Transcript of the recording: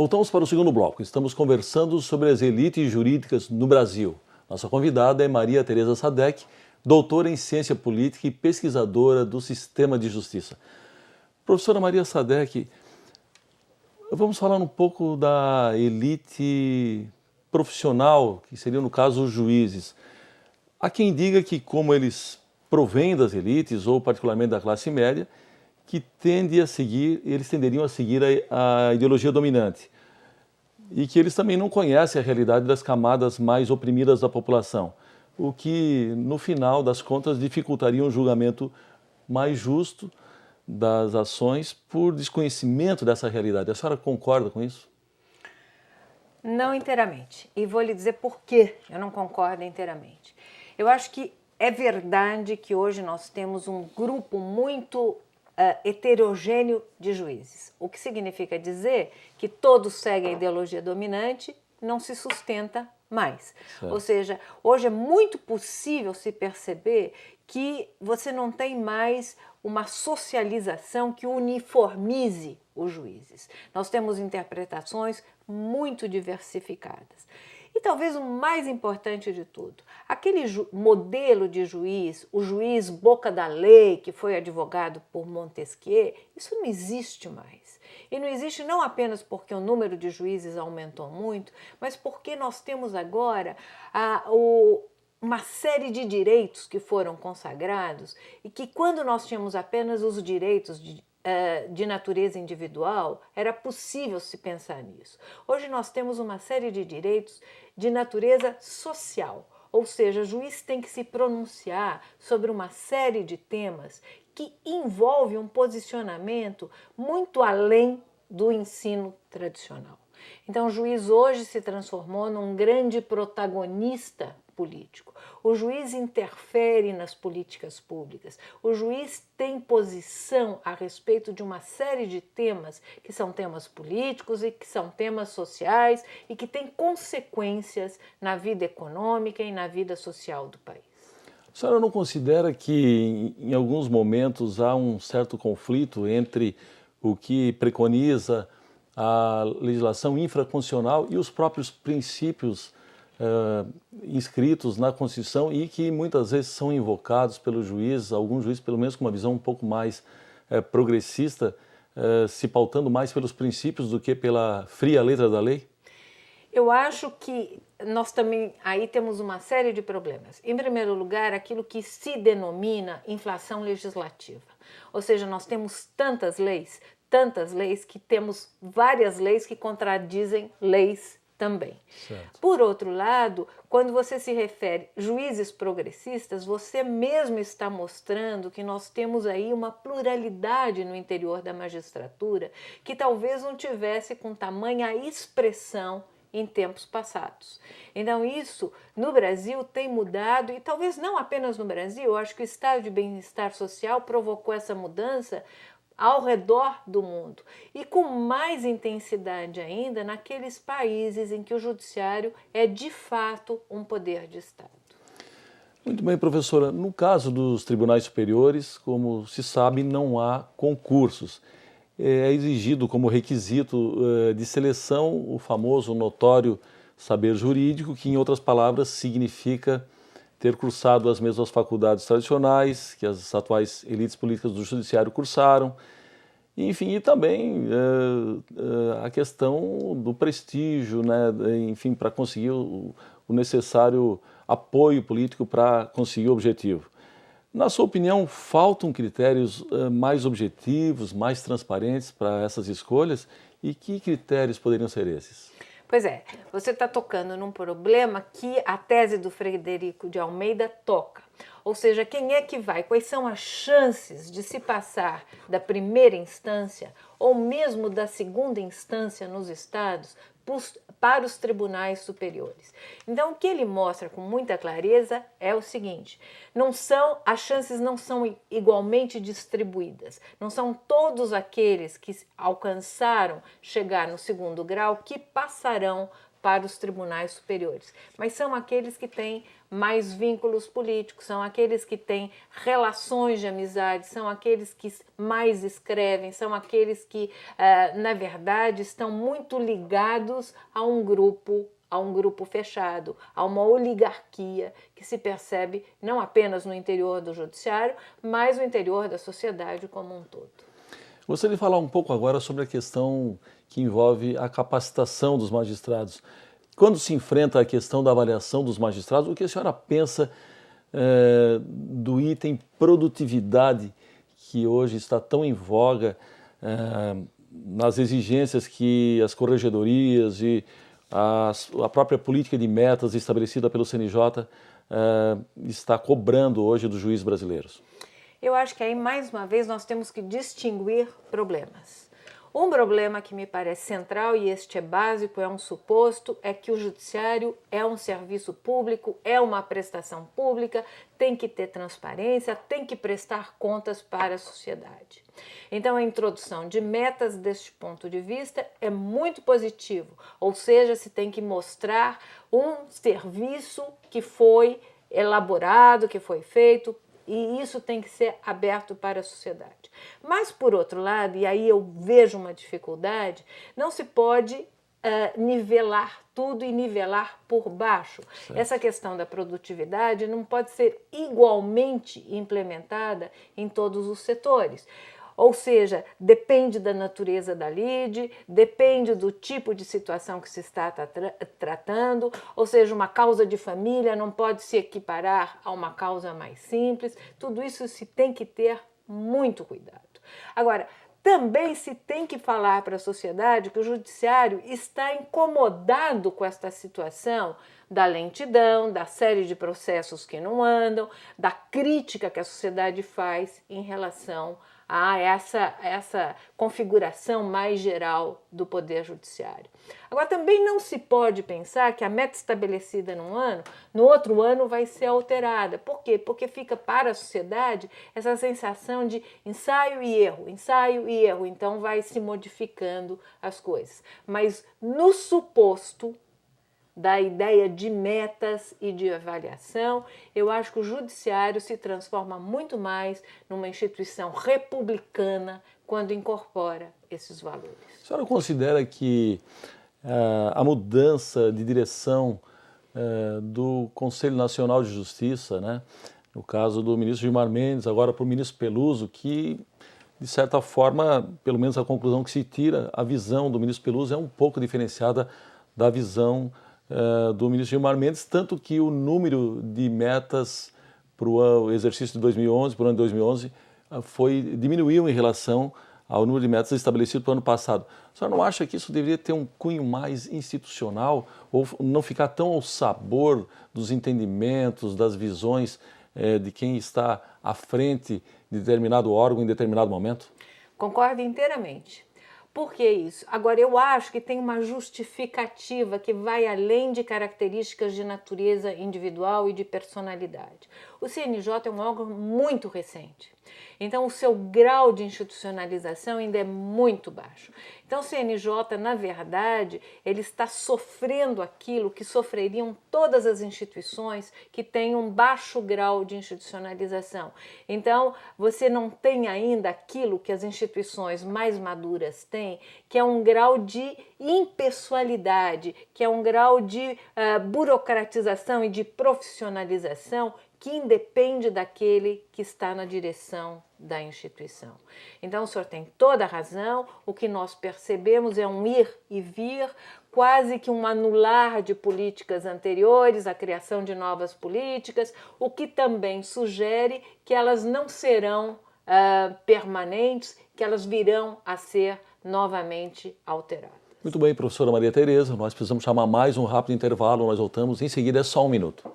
Voltamos para o segundo bloco. Estamos conversando sobre as elites jurídicas no Brasil. Nossa convidada é Maria Tereza Sadek, doutora em ciência política e pesquisadora do sistema de justiça. Professora Maria Sadek, vamos falar um pouco da elite profissional, que seria, no caso, os juízes. Há quem diga que, como eles provêm das elites, ou particularmente da classe média, que eles tenderiam a seguir a ideologia dominante e que eles também não conhecem a realidade das camadas mais oprimidas da população, o que, no final das contas, dificultaria um julgamento mais justo das ações por desconhecimento dessa realidade. A senhora concorda com isso? Não inteiramente. E vou lhe dizer por que eu não concordo inteiramente. Eu acho que é verdade que hoje nós temos um grupo muito heterogêneo de juízes. O que significa dizer que todos seguem a ideologia dominante, não se sustenta mais. Certo. Ou seja, hoje é muito possível se perceber que você não tem mais uma socialização que uniformize os juízes. Nós temos interpretações muito diversificadas. E talvez o mais importante de tudo, aquele modelo de juiz, o juiz boca da lei, que foi advogado por Montesquieu, isso não existe mais. E não existe não apenas porque o número de juízes aumentou muito, mas porque nós temos agora uma série de direitos que foram consagrados e que quando nós tínhamos apenas os direitos de natureza individual, era possível se pensar nisso. Hoje nós temos uma série de direitos de natureza social, ou seja, o juiz tem que se pronunciar sobre uma série de temas que envolve um posicionamento muito além do ensino tradicional. Então, o juiz hoje se transformou num grande protagonista político. O juiz interfere nas políticas públicas. O juiz tem posição a respeito de uma série de temas que são temas políticos e que são temas sociais e que têm consequências na vida econômica e na vida social do país. A senhora não considera que, em alguns momentos, há um certo conflito entre o que preconiza a legislação infraconstitucional e os próprios princípios inscritos na Constituição e que muitas vezes são invocados pelos juízes, alguns juízes pelo menos com uma visão um pouco mais progressista, se pautando mais pelos princípios do que pela fria letra da lei? Eu acho que nós também aí temos uma série de problemas. Em primeiro lugar, aquilo que se denomina inflação legislativa. Ou seja, nós temos tantas leis que temos várias leis que contradizem leis também. Certo. Por outro lado, quando você se refere a juízes progressistas, você mesmo está mostrando que nós temos aí uma pluralidade no interior da magistratura que talvez não tivesse com tamanha expressão em tempos passados. Então isso no Brasil tem mudado e talvez não apenas no Brasil, eu acho que o estado de bem-estar social provocou essa mudança ao redor do mundo e com mais intensidade ainda naqueles países em que o judiciário é de fato um poder de Estado. Muito bem, professora. No caso dos tribunais superiores, como se sabe, não há concursos. É exigido como requisito de seleção o famoso notório saber jurídico, que, em outras palavras, significa ter cursado as mesmas faculdades tradicionais que as atuais elites políticas do judiciário cursaram. Enfim, e também a questão do prestígio, né? Enfim, para conseguir o necessário apoio político para conseguir o objetivo. Na sua opinião, faltam critérios mais objetivos, mais transparentes para essas escolhas? E que critérios poderiam ser esses? Pois é, você está tocando num problema que a tese do Frederico de Almeida toca. Ou seja, quem é que vai? Quais são as chances de se passar da primeira instância ou mesmo da segunda instância nos estados para os tribunais superiores? Então, o que ele mostra com muita clareza é o seguinte: as chances não são igualmente distribuídas. Não são todos aqueles que alcançaram chegar no segundo grau que passarão para os tribunais superiores, mas são aqueles que têm mais vínculos políticos, são aqueles que têm relações de amizade, são aqueles que mais escrevem, são aqueles que, na verdade, estão muito ligados a um grupo fechado, a uma oligarquia que se percebe não apenas no interior do judiciário, mas no interior da sociedade como um todo. Gostaria de falar um pouco agora sobre a questão que envolve a capacitação dos magistrados. Quando se enfrenta a questão da avaliação dos magistrados, o que a senhora pensa do item produtividade, que hoje está tão em voga nas exigências que as corregedorias e a própria política de metas estabelecida pelo CNJ está cobrando hoje dos juízes brasileiros? Eu acho que aí, mais uma vez, nós temos que distinguir problemas. Um problema que me parece central, e este é básico, é um suposto, é que o judiciário é um serviço público, é uma prestação pública, tem que ter transparência, tem que prestar contas para a sociedade. Então, a introdução de metas deste ponto de vista é muito positivo, ou seja, se tem que mostrar um serviço que foi elaborado, que foi feito, e isso tem que ser aberto para a sociedade. Mas, por outro lado, e aí eu vejo uma dificuldade, não se pode nivelar tudo e nivelar por baixo. Certo. Essa questão da produtividade não pode ser igualmente implementada em todos os setores. Ou seja, depende da natureza da lide, depende do tipo de situação que se está tratando, ou seja, uma causa de família não pode se equiparar a uma causa mais simples. Tudo isso se tem que ter muito cuidado. Agora, também se tem que falar para a sociedade que o judiciário está incomodado com esta situação da lentidão, da série de processos que não andam, da crítica que a sociedade faz em relação a essa configuração mais geral do Poder Judiciário. Agora, também não se pode pensar que a meta estabelecida num ano, no outro ano vai ser alterada. Por quê? Porque fica para a sociedade essa sensação de ensaio e erro, então vai se modificando as coisas. Mas no suposto da ideia de metas e de avaliação, eu acho que o judiciário se transforma muito mais numa instituição republicana quando incorpora esses valores. A senhora considera que a mudança de direção do Conselho Nacional de Justiça, né, no caso do ministro Gilmar Mendes, agora para o ministro Peluso, que, de certa forma, pelo menos a conclusão que se tira, a visão do ministro Peluso é um pouco diferenciada da visão do ministro Gilmar Mendes, tanto que o número de metas para o exercício de 2011, para o ano de 2011, diminuiu em relação ao número de metas estabelecido para o ano passado. A senhora não acha que isso deveria ter um cunho mais institucional ou não ficar tão ao sabor dos entendimentos, das visões de quem está à frente de determinado órgão em determinado momento? Concordo inteiramente. Por que isso? Agora, eu acho que tem uma justificativa que vai além de características de natureza individual e de personalidade. O CNJ é um órgão muito recente, então o seu grau de institucionalização ainda é muito baixo. Então o CNJ, na verdade, ele está sofrendo aquilo que sofreriam todas as instituições que têm um baixo grau de institucionalização. Então você não tem ainda aquilo que as instituições mais maduras têm, que é um grau de impessoalidade, que é um grau de burocratização e de profissionalização que independe daquele que está na direção da instituição. Então, o senhor tem toda a razão, o que nós percebemos é um ir e vir, quase que um anular de políticas anteriores, a criação de novas políticas, o que também sugere que elas não serão permanentes, que elas virão a ser novamente alteradas. Muito bem, professora Maria Tereza, nós precisamos chamar mais um rápido intervalo, nós voltamos em seguida, é só um minuto.